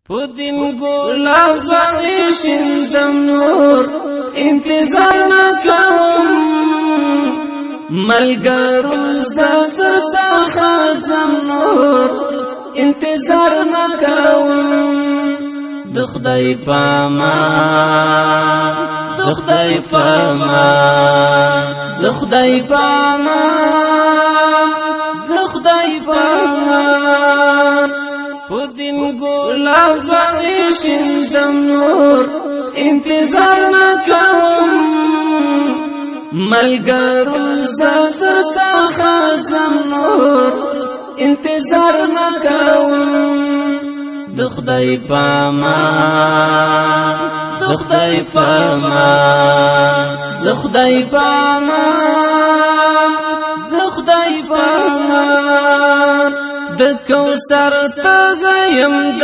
پودین گلاب فرشین دم نور انتظار نکوم ملګرو زدر څخه زم نور انتظار نکوم د خدای پامان د خدای پامان د خدای پامان د خدای پامان پودین گلاب فرشین دم نور انتظار نکوم ملګرو زدر څخه زم نور انتظار نکوم د خدای پامان د خدای پامان د خدای پامان د خدای پامان د کوثر تګ يم د